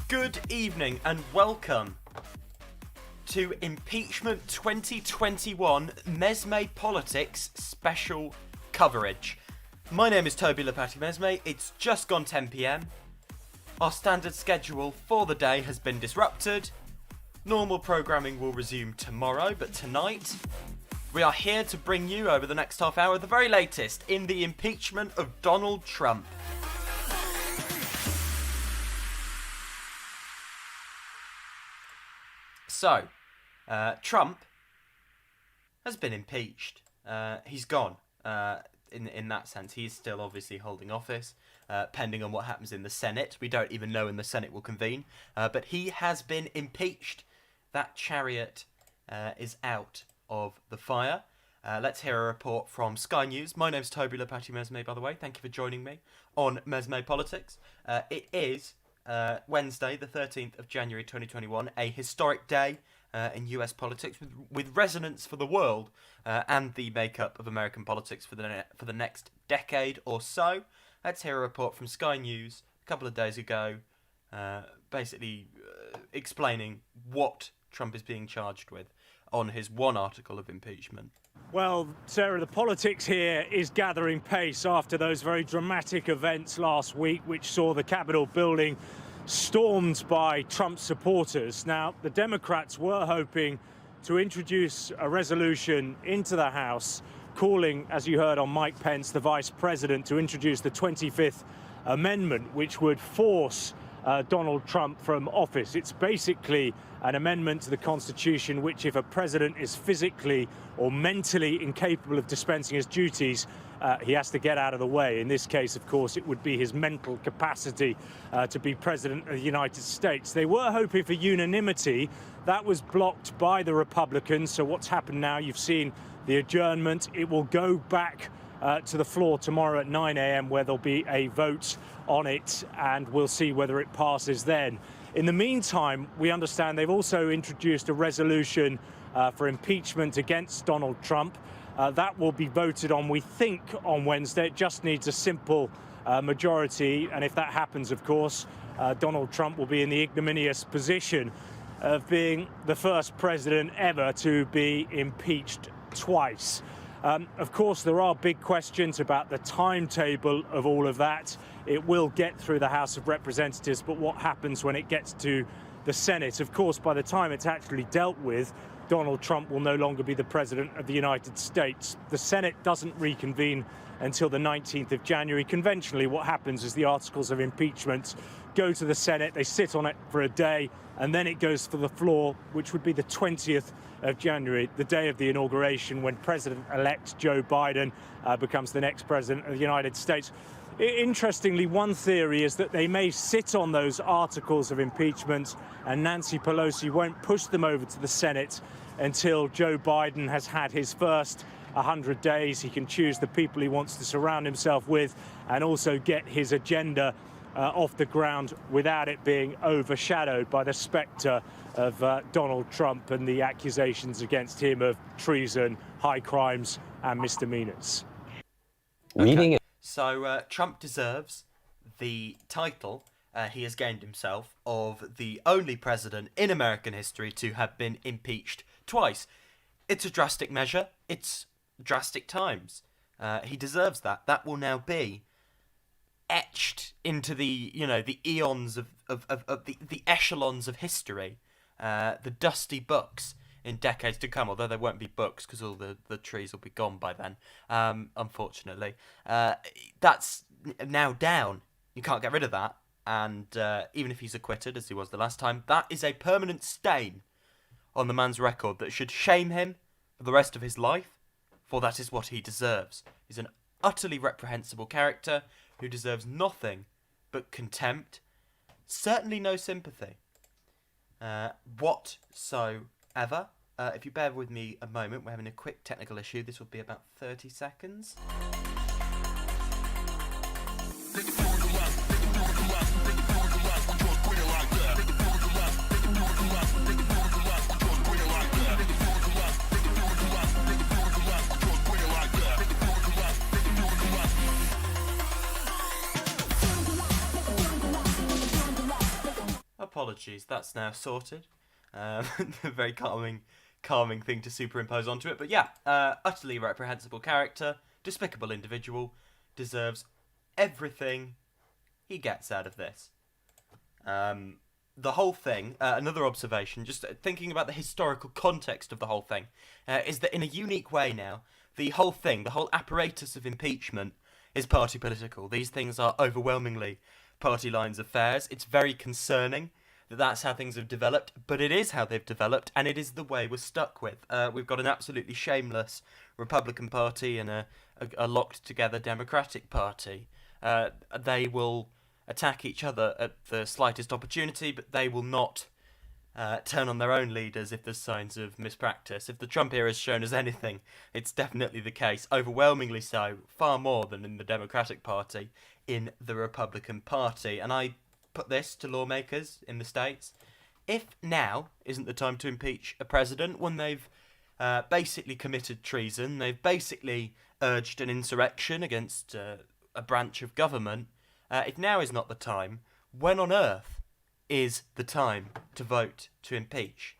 Good evening and welcome to Impeachment 2021 MesmePolitics special coverage. My name is Toby Lepati Mesme. It's just gone 10 PM. Our standard schedule for the day has been disrupted. Normal programming will resume tomorrow, but tonight we are here to bring you over the next half hour the very latest in the impeachment of Donald Trump. So, Trump has been impeached. He's gone. In that sense, he is still obviously holding office, pending on what happens in the Senate. We don't even know when the Senate will convene, but he has been impeached. That chariot is out of the fire. Let's hear a report from Sky News. My name's Toby Lepati Mesme, by the way. Thank you for joining me on MesmePolitics. It is Wednesday, the 13th of January 2021, a historic day in US politics with resonance for the world and the makeup of American politics for the next decade or so. Let's hear a report from Sky News a couple of days ago, basically explaining what Trump is being charged with on his one article of impeachment. Well, Sarah, the politics here is gathering pace after those very dramatic events last week, which saw the Capitol building stormed by Trump supporters. Now, the Democrats were hoping to introduce a resolution into the House calling, as you heard on Mike Pence, the Vice President, to introduce the 25th Amendment, which would force Donald Trump from office. It's basically an amendment to the Constitution which, if a president is physically or mentally incapable of dispensing his duties, he has to get out of the way. In this case, of course, it would be his mental capacity to be president of the United States. They were hoping for unanimity. That was blocked by the Republicans. So what's happened now, you've seen the adjournment. It will go back to the floor tomorrow at 9 a.m. where there'll be a vote on it, and we'll see whether it passes then. In the meantime, we understand they've also introduced a resolution for impeachment against Donald Trump. That will be voted on, we think, on Wednesday. It just needs a simple majority, and if that happens, of course, Donald Trump will be in the ignominious position of being the first president ever to be impeached twice. Of course, there are big questions about the timetable of all of that. It will get through the House of Representatives, but what happens when it gets to the Senate? Of course, by the time it's actually dealt with, Donald Trump will no longer be the President of the United States. The Senate doesn't reconvene until the 19th of January. Conventionally, what happens is the articles of impeachment go to the Senate, they sit on it for a day, and then it goes for the floor, which would be the 20th of January, the day of the inauguration, when President-elect Joe Biden becomes the next President of the United States. Interestingly, one theory is that they may sit on those articles of impeachment and Nancy Pelosi won't push them over to the Senate until Joe Biden has had his first 100 days. He can choose the people he wants to surround himself with and also get his agenda off the ground without it being overshadowed by the spectre of Donald Trump and the accusations against him of treason, high crimes and misdemeanors. Okay. So Trump deserves the title he has gained himself of the only president in American history to have been impeached twice. It's a drastic measure. It's drastic times. He deserves that. That will now be etched into the eons of the echelons of history, the dusty books in decades to come, although there won't be books because all the trees will be gone by then, unfortunately. That's now down. You can't get rid of that. And even if he's acquitted, as he was the last time, that is a permanent stain on the man's record that should shame him for the rest of his life, for that is what he deserves. He's an utterly reprehensible character who deserves nothing but contempt, certainly no sympathy whatsoever. If you bear with me a moment, we're having a quick technical issue. This will be about 30 seconds. apologies. That's now sorted. A very calming thing to superimpose onto it. But yeah, utterly reprehensible character, despicable individual, deserves everything he gets out of this. The whole thing, another observation, just thinking about the historical context of the whole thing, is that in a unique way now, the whole thing, the whole apparatus of impeachment is party political. These things are overwhelmingly party lines affairs. It's very concerning that that's how things have developed, but it is how they've developed, and it is the way we're stuck with. We've got an absolutely shameless Republican Party and a locked-together Democratic Party. They will attack each other at the slightest opportunity, but they will not turn on their own leaders if there's signs of mispractice. If the Trump era has shown us anything, it's definitely the case, overwhelmingly so, far more than in the Democratic Party, in the Republican Party. And I put this to lawmakers in the States. If now isn't the time to impeach a president when they've basically committed treason, they've basically urged an insurrection against a branch of government, if now is not the time, when on earth is the time to vote to impeach?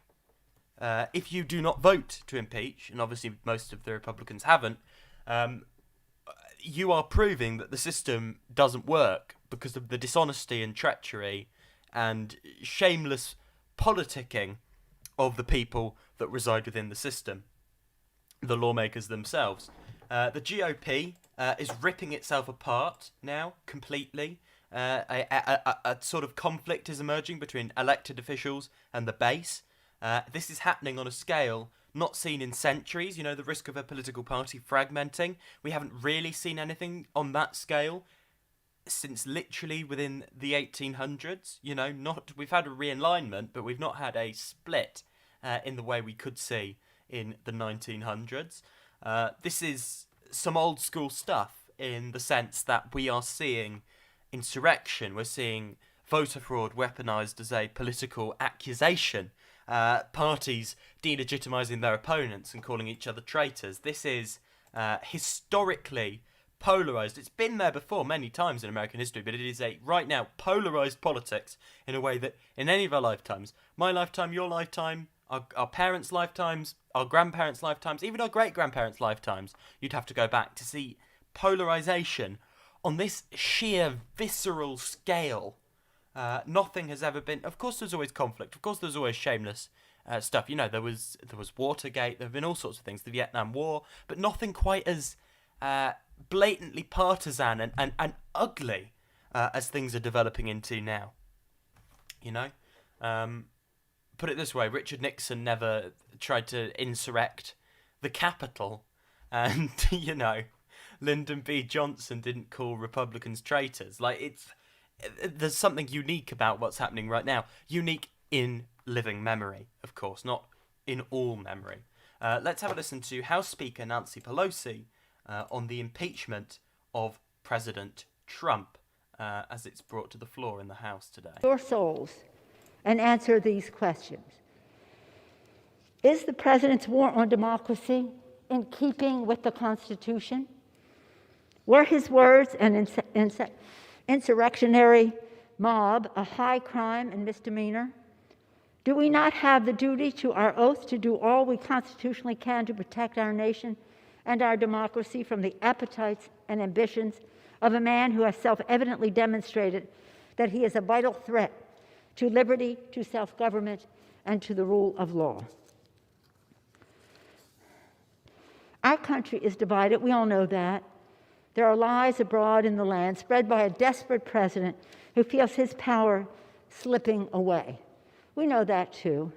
If you do not vote to impeach, and obviously most of the Republicans haven't, you are proving that the system doesn't work because of the dishonesty and treachery and shameless politicking of the people that reside within the system, the lawmakers themselves. The GOP is ripping itself apart now completely. A sort of conflict is emerging between elected officials and the base. This is happening on a scale not seen in centuries. You know, the risk of a political party fragmenting. We haven't really seen anything on that scale since literally within the 1800s. You know, we've had a realignment, but we've not had a split in the way we could see in the 1900s. This is some old school stuff in the sense that we are seeing insurrection, we're seeing voter fraud weaponized as a political accusation, parties delegitimising their opponents and calling each other traitors. This is historically polarised. It's been there before many times in American history, but it is a right now polarised politics in a way that in any of our lifetimes, my lifetime, your lifetime, our parents' lifetimes, our grandparents' lifetimes, even our great-grandparents' lifetimes, you'd have to go back to see polarisation on this sheer visceral scale. Nothing has ever been. Of course, there's always conflict. Of course, there's always shameless stuff. You know, there was Watergate. There have been all sorts of things. The Vietnam War, but nothing quite as blatantly partisan and ugly as things are developing into now. You know, put it this way: Richard Nixon never tried to insurrect the Capitol, and you know, Lyndon B. Johnson didn't call Republicans traitors. Like, there's something unique about what's happening right now. Unique in living memory, of course, not in all memory. Let's have a listen to House Speaker Nancy Pelosi on the impeachment of President Trump as it's brought to the floor in the House today. Your souls and answer these questions. Is the president's war on democracy in keeping with the Constitution? Were his words an insurrectionary mob a high crime and misdemeanor? Do we not have the duty to our oath to do all we constitutionally can to protect our nation and our democracy from the appetites and ambitions of a man who has self-evidently demonstrated that he is a vital threat to liberty, to self-government, and to the rule of law? Our country is divided, we all know that. There are lies abroad in the land spread by a desperate president who feels his power slipping away. We know that too.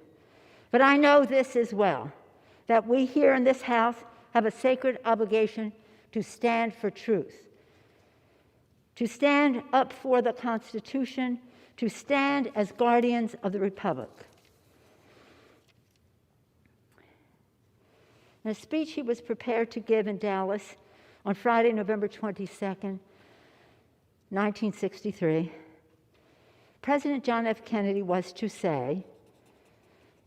But I know this as well, that we here in this House have a sacred obligation to stand for truth, to stand up for the Constitution, to stand as guardians of the Republic. In a speech he was prepared to give in Dallas on Friday, November 22nd, 1963, President John F. Kennedy was to say,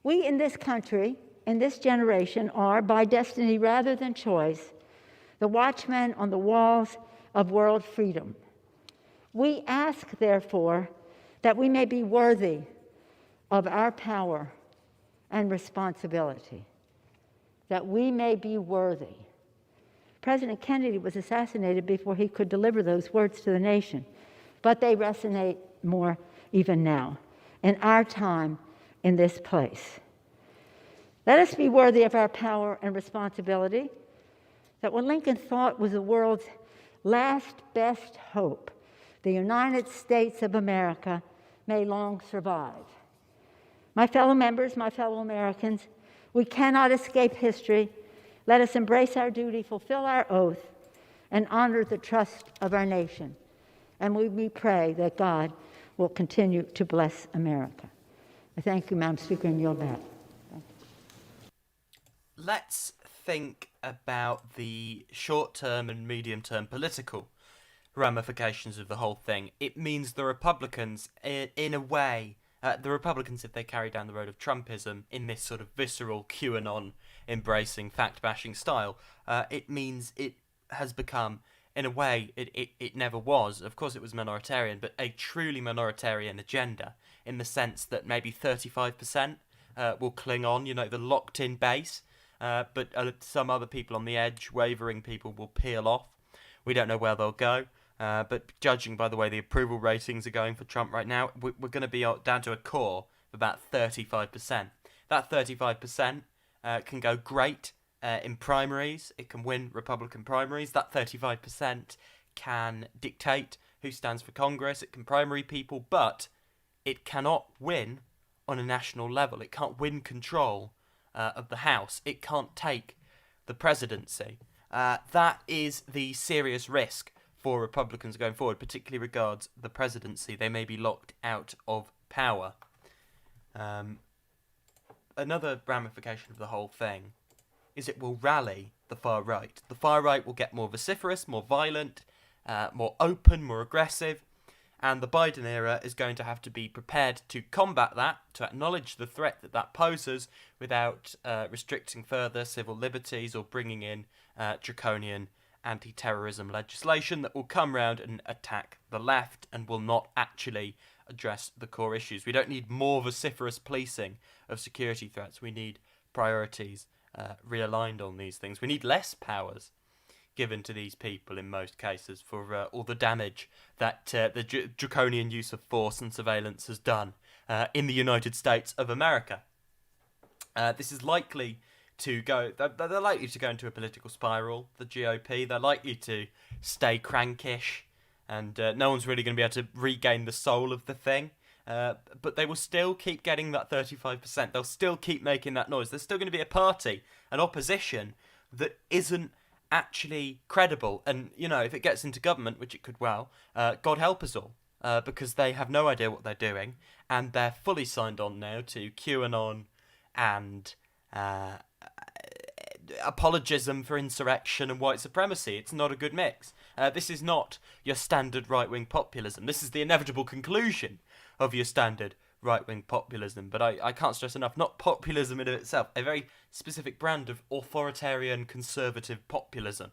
"We in this country, in this generation, are, by destiny rather than choice, the watchmen on the walls of world freedom. We ask, therefore, that we may be worthy of our power and responsibility, that we may be worthy. President Kennedy was assassinated before he could deliver those words to the nation, but they resonate more even now, in our time, in this place. Let us be worthy of our power and responsibility, that what Lincoln thought was the world's last best hope, the United States of America, may long survive. My fellow members, my fellow Americans, we cannot escape history. Let us embrace our duty, fulfill our oath, and honor the trust of our nation. And we pray that God will continue to bless America. I thank you, Madam Speaker, and yield back. Let's think about the short-term and medium-term political ramifications of the whole thing. It means the Republicans, in a way, the Republicans, if they carry down the road of Trumpism in this sort of visceral QAnon-embracing, fact-bashing style, it means it has become, in a way, it never was. Of course it was minoritarian, but a truly minoritarian agenda, in the sense that maybe 35% will cling on, the locked-in base, but some other people on the edge, wavering people, will peel off. We don't know where they'll go. But judging by the way the approval ratings are going for Trump right now, we're going to be down to a core of about 35%. That 35% can go great in primaries. It can win Republican primaries. That 35% can dictate who stands for Congress. It can primary people, but it cannot win on a national level. It can't win control of the House. It can't take the presidency. That is the serious risk for Republicans going forward, particularly regards the presidency. They may be locked out of power. Another ramification of the whole thing is it will rally the far right. The far right will get more vociferous, more violent, more open, more aggressive, and the Biden era is going to have to be prepared to combat that, to acknowledge the threat that that poses without restricting further civil liberties or bringing in draconian anti-terrorism legislation that will come round and attack the left and will not actually address the core issues. We don't need more vociferous policing of security threats. We need priorities realigned on these things. We need less powers given to these people in most cases for all the damage that the draconian use of force and surveillance has done in the United States of America. This is likely to go, they're likely to go into a political spiral, the GOP. They're likely to stay crankish, and no one's really going to be able to regain the soul of the thing. But they will still keep getting that 35%. They'll still keep making that noise. There's still going to be a party, an opposition, that isn't actually credible. And, if it gets into government, which it could well, God help us all, because they have no idea what they're doing, and they're fully signed on now to QAnon and apologism for insurrection and white supremacy. It's not a good mix. This is not your standard right-wing populism. This is the inevitable conclusion of your standard right-wing populism. But I can't stress enough, not populism in itself, a very specific brand of authoritarian conservative populism.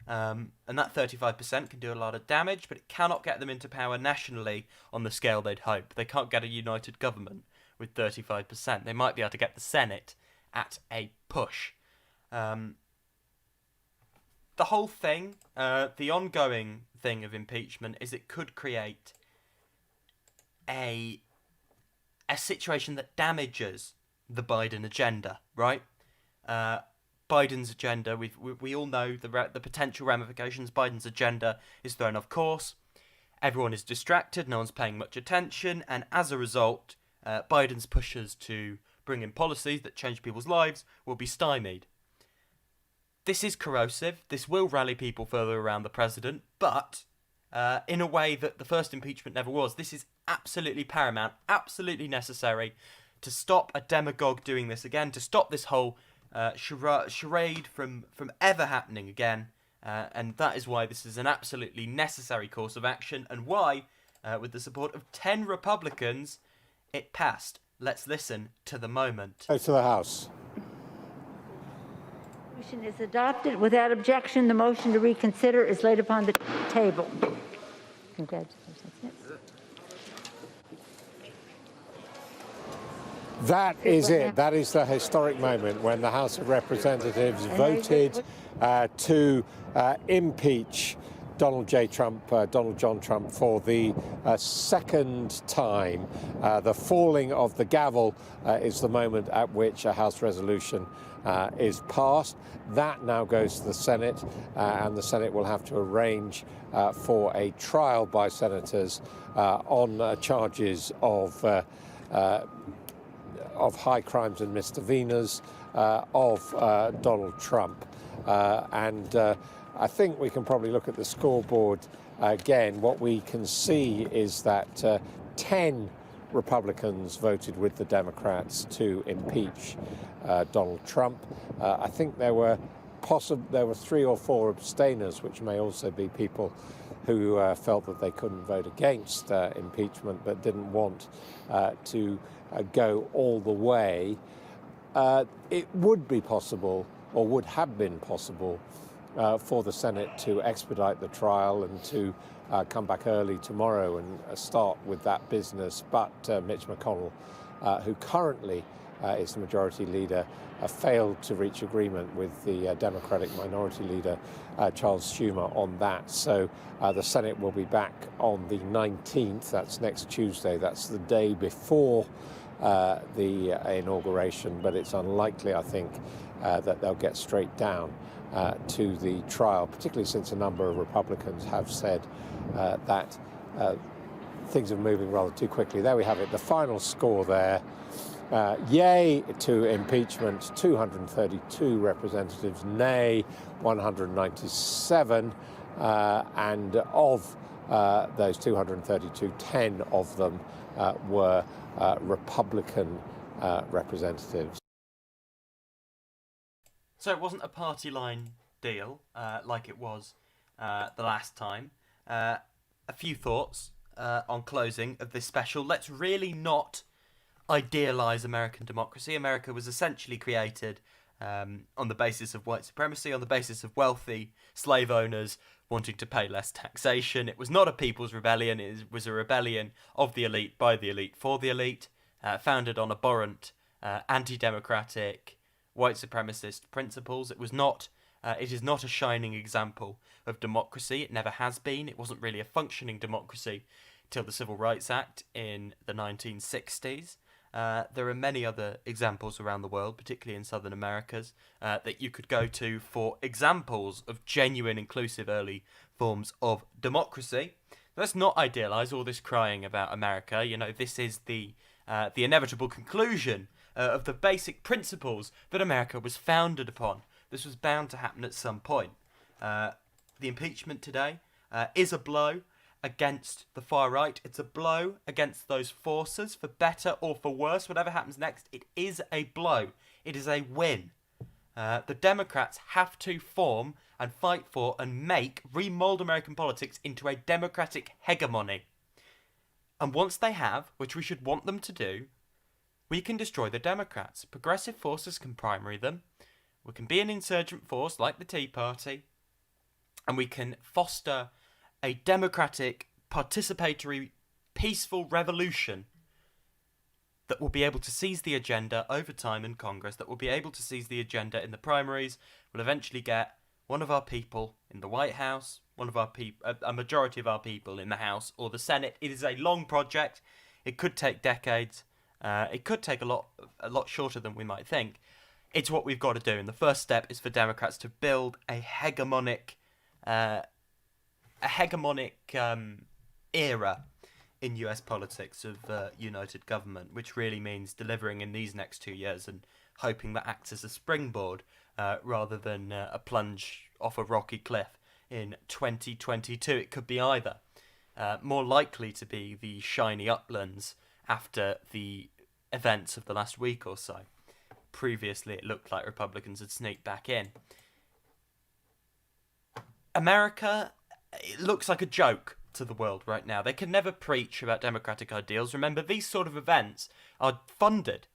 And that 35% can do a lot of damage, but it cannot get them into power nationally on the scale they'd hope. They can't get a united government with 35%. They might be able to get the Senate at a push. The whole thing, the ongoing thing of impeachment is it could create a situation that damages the Biden agenda, right? Biden's agenda, we all know the potential ramifications. Biden's agenda is thrown off course. Everyone is distracted. No one's paying much attention. And as a result, Biden's pushes to bring in policies that change people's lives will be stymied. This is corrosive. This will rally people further around the president, but in a way that the first impeachment never was. This is absolutely paramount, absolutely necessary to stop a demagogue doing this again, to stop this whole charade from ever happening again. And that is why this is an absolutely necessary course of action, and why, with the support of 10 Republicans, it passed. Let's listen to the moment. To the House. The motion is adopted. Without objection, the motion to reconsider is laid upon the table. Congratulations. Yes. That is it. That is the historic moment when the House of Representatives voted to impeach Donald John Trump for the second time. The falling of the gavel is the moment at which a House resolution is passed. That now goes to the Senate, and the Senate will have to arrange for a trial by senators on charges of high crimes and misdemeanors of Donald Trump. I think we can probably look at the scoreboard again. What we can see is that 10 Republicans voted with the Democrats to impeach Donald Trump. I think there were 3 or 4 abstainers, which may also be people who felt that they couldn't vote against impeachment but didn't want to go all the way. It would be possible, or would have been possible, for the Senate to expedite the trial and to come back early tomorrow and start with that business. But Mitch McConnell, who currently is the majority leader, failed to reach agreement with the Democratic minority leader, Charles Schumer, on that. So the Senate will be back on the 19th. That's next Tuesday. That's the day before the inauguration, but it's unlikely, I think, that they'll get straight down to the trial, particularly since a number of Republicans have said that things are moving rather too quickly. There we have it, the final score there. Yay to impeachment, 232 representatives, nay, 197, and of those 232, 10 of them were Republican representatives. So it wasn't a party line deal like it was the last time. A few thoughts on closing of this special. Let's really not idealise American democracy. America was essentially created on the basis of white supremacy, on the basis of wealthy slave owners wanting to pay less taxation. It was not a people's rebellion. It was a rebellion of the elite, by the elite, for the elite, founded on abhorrent, anti-democratic, white supremacist principles. It is not a shining example of democracy. It never has been. It wasn't really a functioning democracy till the Civil Rights Act in the 1960s. There are many other examples around the world, particularly in Southern Americas, that you could go to for examples of genuine, inclusive early forms of democracy. Let's not idealise all this crying about America. You know, this is the inevitable conclusion of the basic principles that America was founded upon. This was bound to happen at some point. The impeachment today is a blow against the far right. It's a blow against those forces, for better or for worse. Whatever happens next, it is a blow. It is a win. The Democrats have to form and fight for and remold American politics into a democratic hegemony. And once they have, which we should want them to do, we can destroy the Democrats. Progressive forces can primary them. We can be an insurgent force like the Tea Party. And we can foster a democratic, participatory, peaceful revolution that will be able to seize the agenda over time in Congress, that will be able to seize the agenda in the primaries, will eventually get one of our people in the White House, a majority of our people in the House or the Senate. It is a long project. It could take decades. It could take a lot shorter than we might think. It's what we've got to do. And the first step is for Democrats to build a hegemonic era in US politics of united government, which really means delivering in these next 2 years and hoping that acts as a springboard rather than a plunge off a rocky cliff in 2022. It could be either. More likely to be the shiny uplands after the events of the last week or so. Previously, it looked like Republicans had sneaked back in. America, it looks like a joke to the world right now. They can never preach about democratic ideals. Remember, these sort of events are funded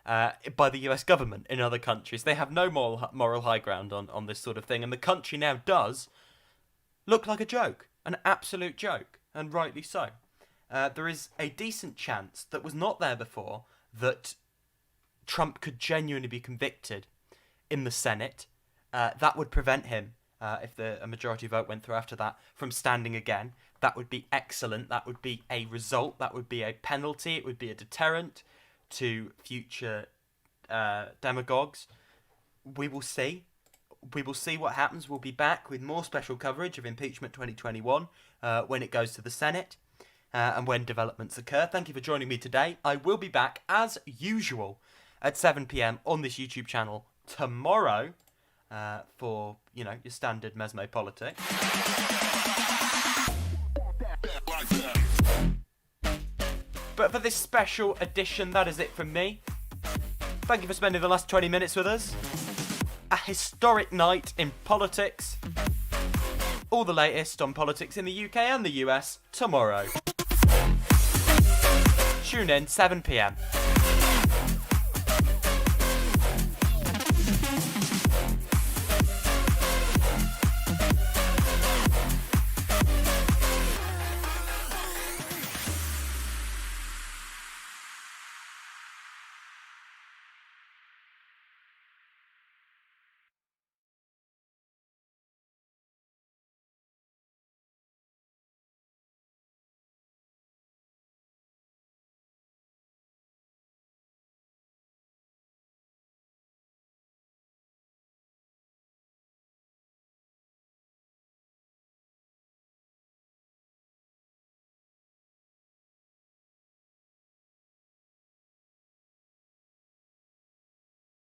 by the US government in other countries. They have no moral high ground on this sort of thing, and the country now does look like a joke, an absolute joke, and rightly so. There is a decent chance that was not there before that Trump could genuinely be convicted in the Senate, that would prevent him, if a majority vote went through after that, from standing again. That would be excellent. That would be a result. That would be a penalty. It would be a deterrent to future demagogues. We will see. We will see what happens. We'll be back with more special coverage of Impeachment 2021 when it goes to the Senate and when developments occur. Thank you for joining me today. I will be back, as usual, at 7 p.m. on this YouTube channel tomorrow for, your standard MesmePolitics. But for this special edition, that is it from me. Thank you for spending the last 20 minutes with us. A historic night in politics. All the latest on politics in the UK and the US tomorrow. Tune in, 7 p.m.